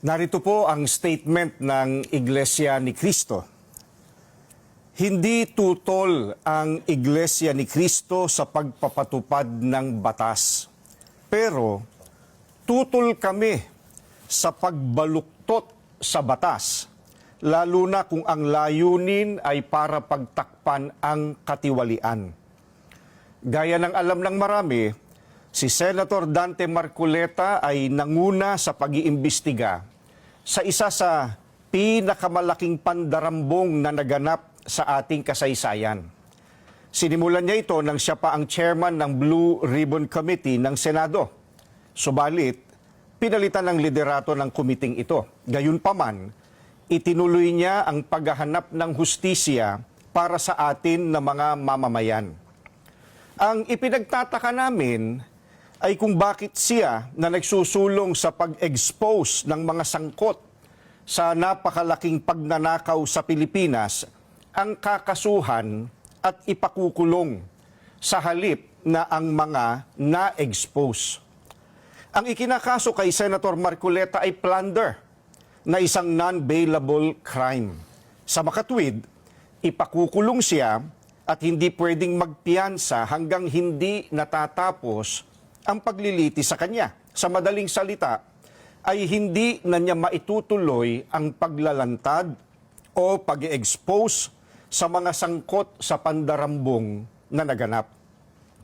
Narito po ang statement ng Iglesia ni Cristo. Hindi tutol ang Iglesia ni Cristo sa pagpapatupad ng batas. Pero tutol kami sa pagbaluktot sa batas, lalo na kung ang layunin ay para pagtakpan ang katiwalian. Gaya ng alam ng marami, si Senator Dante Marcoleta ay nanguna sa pag-iimbestiga sa isa sa pinakamalaking pandarambong na naganap sa ating kasaysayan. Sinimulan niya ito nang siya pa ang chairman ng Blue Ribbon Committee ng Senado. Subalit, pinalitan ng liderato ng kumiting ito. Gayunpaman, itinuloy niya ang paghahanap ng hustisya para sa atin na mga mamamayan. Ang ipinagtataka namin ay kung bakit siya na nagsusulong sa pag-expose ng mga sangkot sa napakalaking pagnanakaw sa Pilipinas ang kakasuhan at ipakukulong sa halip na ang mga na-expose. Ang ikinakaso kay Senator Marcoleta ay plunder na isang non-bailable crime. Sa makatwid, ipakukulong siya at hindi pwedeng magpiyansa hanggang hindi natatapos ang pagliliti sa kanya. Sa madaling salita, ay hindi na niya maitutuloy ang paglalantad o pag-expose sa mga sangkot sa pandarambong na naganap.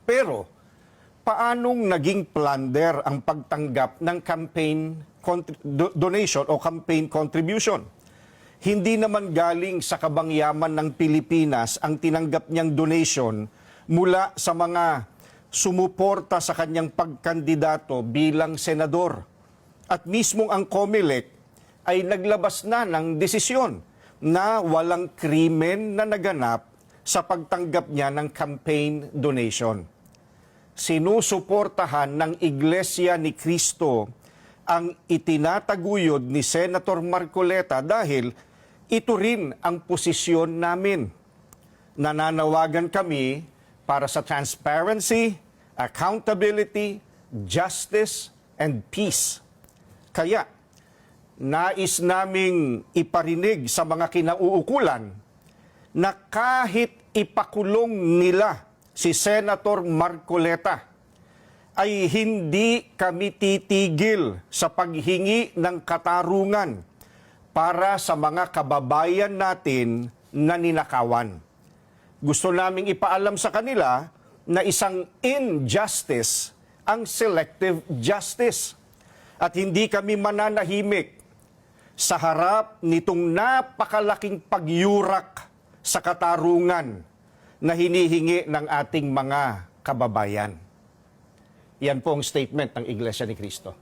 Pero, paanong naging plunder ang pagtanggap ng campaign donation o campaign contribution? Hindi naman galing sa kabangyaman ng Pilipinas ang tinanggap niyang donation mula sa mga sumuporta sa kanyang pagkandidato bilang senador. At mismong ang COMELEC ay naglabas na ng desisyon na walang krimen na naganap sa pagtanggap niya ng campaign donation. Sinusuportahan ng Iglesia ni Cristo ang itinataguyod ni Senator Marcoleta dahil ito rin ang posisyon namin. Nananawagan kami para sa transparency, accountability, justice, and peace. Kaya, nais naming iparinig sa mga kinauukulan na kahit ipakulong nila si Senator Marcoleta, ay hindi kami titigil sa paghingi ng katarungan para sa mga kababayan natin na ninakawan. Gusto naming ipaalam sa kanila na isang injustice ang selective justice. At hindi kami mananahimik sa harap nitong napakalaking pagyurak sa katarungan na hinihingi ng ating mga kababayan. Yan po ang statement ng Iglesia ni Cristo.